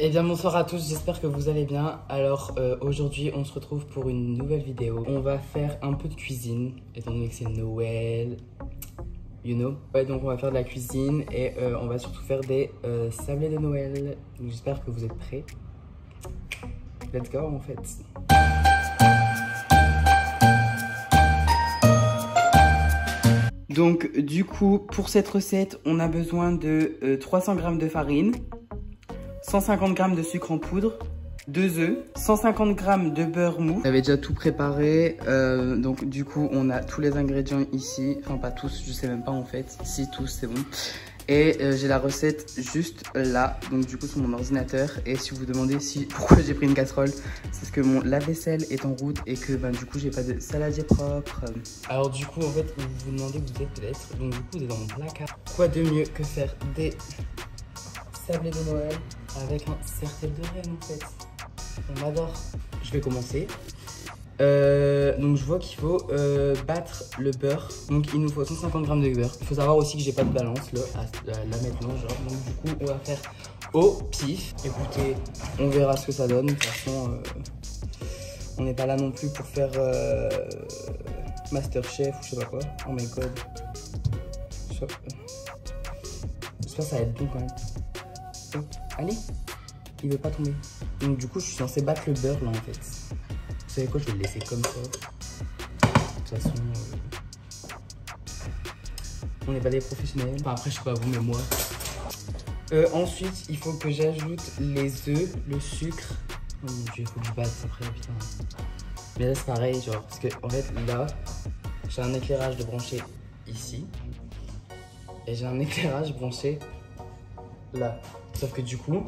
Eh bien bonsoir à tous, j'espère que vous allez bien. Alors aujourd'hui on se retrouve pour une nouvelle vidéo. On va faire un peu de cuisine, étant donné que c'est Noël, you know. Ouais, donc on va faire de la cuisine et on va surtout faire des sablés de Noël. J'espère que vous êtes prêts. Let's go en fait. Donc du coup pour cette recette on a besoin de 300 g de farine, 150 g de sucre en poudre, 2 œufs, 150 g de beurre mou. J'avais déjà tout préparé, donc du coup on a tous les ingrédients ici, enfin pas tous, je sais même pas en fait, si tous c'est bon. Et j'ai la recette juste là, donc du coup sur mon ordinateur. Et si vous vous demandez pourquoi j'ai pris une casserole, c'est parce que mon lave-vaisselle est en route et que du coup j'ai pas de saladier propre. Alors du coup en fait vous vous demandez où vous êtes peut-être, donc du coup vous êtes dans mon placard. Quoi de mieux que faire des sablés de Noël avec un certel de reine en fait. On adore. Je vais commencer. Donc je vois qu'il faut battre le beurre. Donc il nous faut 150 g de beurre. Il faut savoir aussi que j'ai pas de balance là maintenant genre. Donc du coup on va faire au pif. Écoutez, on verra ce que ça donne. De toute façon on n'est pas là non plus pour faire Masterchef ou je sais pas quoi. Oh my god. J'espère que ça va être bon quand même. Oh, allez, il veut pas tomber. Donc du coup je suis censé battre le beurre là en fait. Vous savez quoi, je vais le laisser comme ça. De toute façon, on n'est pas des professionnels. Enfin après je sais pas vous mais moi. Ensuite il faut que j'ajoute les œufs, le sucre. Oh mon dieu, il faut que je batte après putain. Mais là c'est pareil genre parce que en fait là j'ai un éclairage de branché ici. Et j'ai un éclairage branché là. Sauf que du coup,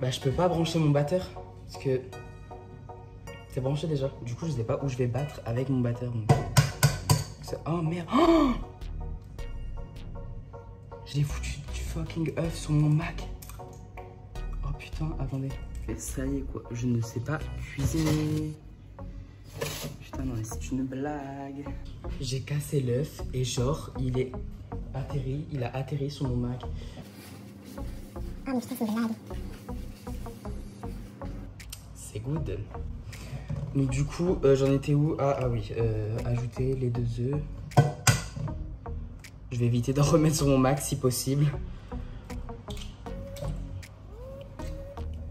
je peux pas brancher mon batteur parce que c'est branché déjà. Du coup, je sais pas où je vais battre avec mon batteur. Oh merde! Oh, j'ai foutu du fucking œuf sur mon Mac. Oh putain, attendez. Ça y est quoi, je ne sais pas cuisiner. Putain, non, mais c'est une blague. J'ai cassé l'œuf et genre, il a atterri sur mon Mac. Ah mais putain c'est une blague. C'est good. Donc du coup j'en étais où? Ah oui, ajouter les 2 œufs. Je vais éviter d'en remettre sur mon Mac si possible.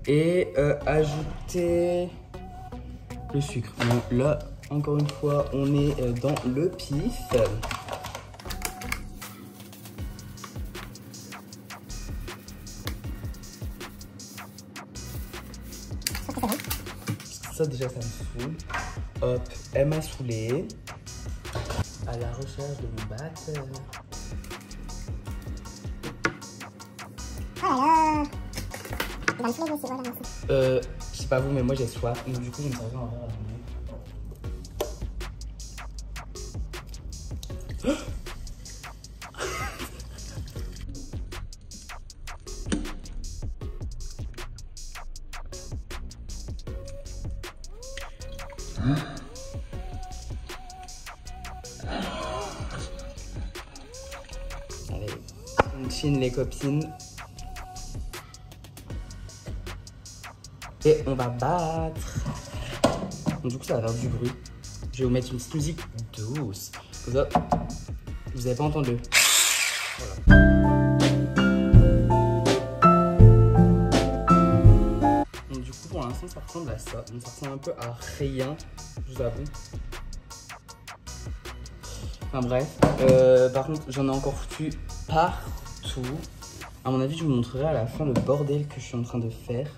Et ajouter le sucre. Donc là encore une fois on est dans le pif. Ça déjà ça me saoule. Hop, elle m'a saoulé. À la recherche de mon batteur. Oh là là. Dans le fleuve aussi, voilà aussi. Je sais pas vous mais moi j'ai soif. Donc du coup je me servir un verre à la Allez, on chine les copines. Et on va battre. Donc, du coup, ça va faire du bruit. Je vais vous mettre une petite musique douce. Comme ça, vous n'avez pas entendu. Voilà. Donc, du coup, pour l'instant, ça ressemble à ça. Donc, ça ressemble un peu à rien, je vous avoue. Enfin bref, par contre j'en ai encore foutu partout. À mon avis je vous montrerai à la fin le bordel que je suis en train de faire.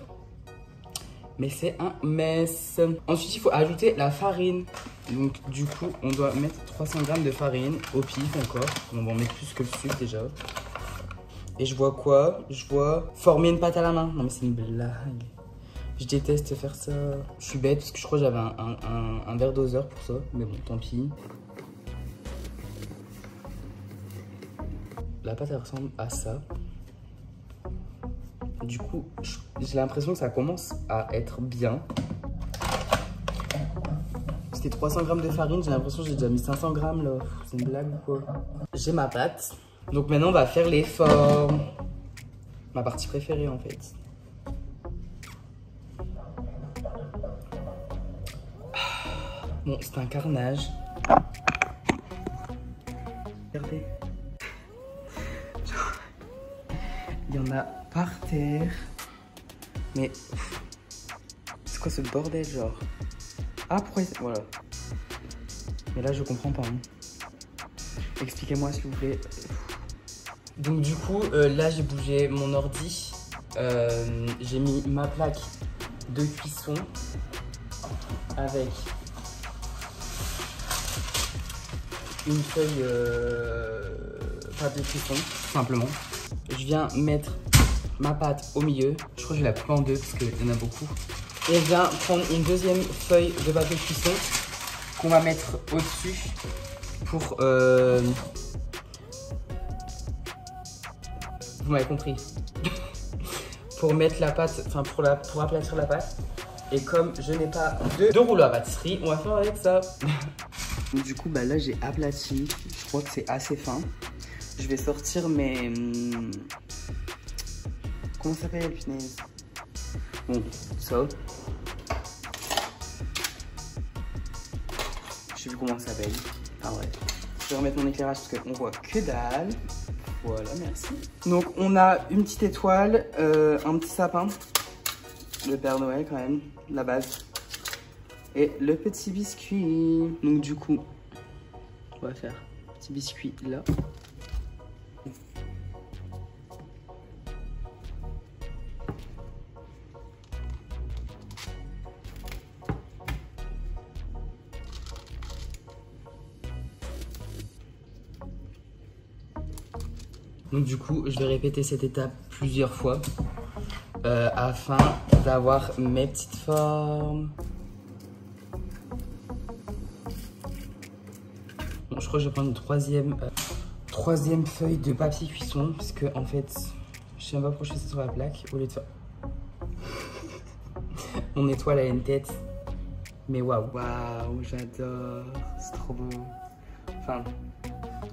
Mais c'est un mess. Ensuite il faut ajouter la farine. Donc du coup on doit mettre 300 g de farine au pif encore. On va en mettre plus que le sucre déjà. Et je vois quoi? Je vois former une pâte à la main. Non mais c'est une blague. Je déteste faire ça. Je suis bête parce que je crois que j'avais un verre doseur pour ça. Mais bon tant pis. La pâte elle ressemble à ça. Du coup, j'ai l'impression que ça commence à être bien. C'était 300 g de farine, j'ai l'impression que j'ai déjà mis 500 g là. C'est une blague ou quoi? J'ai ma pâte. Donc maintenant on va faire les formes. Ma partie préférée en fait. Bon, c'est un carnage. Regardez. Il y en a par terre. Mais c'est quoi ce bordel, genre? Ah, pourquoi... Voilà. Mais là, je comprends pas. Hein. Expliquez-moi, s'il vous plaît. Donc du coup, là, j'ai bougé mon ordi. J'ai mis ma plaque de cuisson avec une feuille pâte de cuisson, tout simplement. Je viens mettre ma pâte au milieu. Je crois que je vais la couper en deux parce qu'il y en a beaucoup. Et je viens prendre une deuxième feuille de pâte de cuisson qu'on va mettre au-dessus pour... Vous m'avez compris. Pour mettre la pâte, enfin pour aplatir la pâte. Et comme je n'ai pas de rouleau à pâtisserie, on va faire avec ça. Du coup, bah là j'ai aplati. Je crois que c'est assez fin. Je vais sortir mes... Comment ça s'appelle, punaise? Bon, ça. Je sais plus comment ça s'appelle. Ah ouais. Je vais remettre mon éclairage parce qu'on voit que dalle. Voilà, merci. Donc on a une petite étoile, un petit sapin, le Père Noël quand même, la base, et le petit biscuit. Donc du coup, on va faire petit biscuit là. Donc du coup, je vais répéter cette étape plusieurs fois afin d'avoir mes petites formes. Bon, je crois que je vais prendre une troisième feuille de papier cuisson parce que en fait, je sais même pas pourquoi je fais ça sur la plaque au lieu de faire... Mon étoile a une tête, mais waouh, waouh, j'adore, c'est trop beau. Enfin,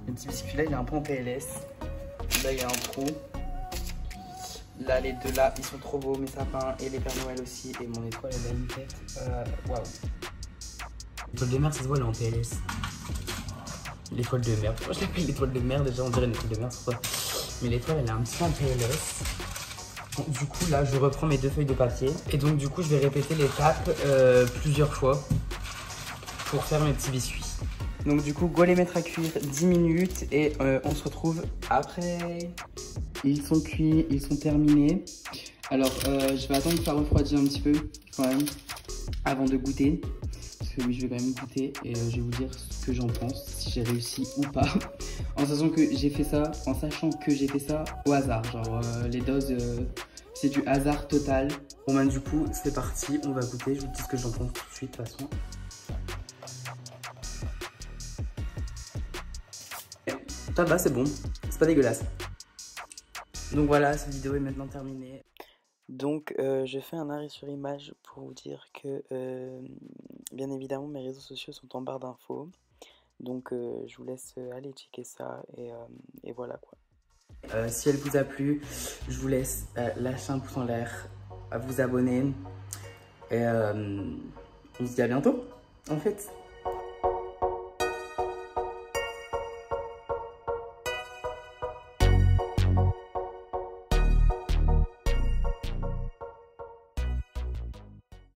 le petit biscuit là, il est un peu en PLS. Là, il y a un trou. Là, les deux là, ils sont trop beaux, mes sapins et les Pères Noël aussi. Et mon étoile, elle a une tête. Waouh. L'étoile de mer, ça se voit, elle est en PLS. L'étoile de mer. Pourquoi je l'appelle l'étoile de mer? Déjà, on dirait une étoile de mer, c'est quoi? Mais l'étoile, elle est un petit peu en PLS. Bon, du coup, là, je reprends mes deux feuilles de papier. Et donc, du coup, je vais répéter l'étape plusieurs fois pour faire mes petits biscuits. Donc du coup, go les mettre à cuire 10 minutes et on se retrouve après. Ils sont cuits, ils sont terminés. Alors, je vais attendre que ça refroidisse un petit peu quand même avant de goûter. Parce que oui, je vais quand même goûter et je vais vous dire ce que j'en pense, si j'ai réussi ou pas. En sachant que j'ai fait ça au hasard. Genre, les doses, c'est du hasard total. Bon, ben du coup, c'est parti, on va goûter. Je vous dis ce que j'en pense tout de suite de toute façon. Ça va, c'est bon, c'est pas dégueulasse. Donc voilà, cette vidéo est maintenant terminée. Donc je fais un arrêt sur image pour vous dire que bien évidemment mes réseaux sociaux sont en barre d'infos. Donc je vous laisse aller checker ça et voilà quoi. Si elle vous a plu, je vous laisse lâcher un pouce en l'air, à vous abonner et on se dit à bientôt en fait.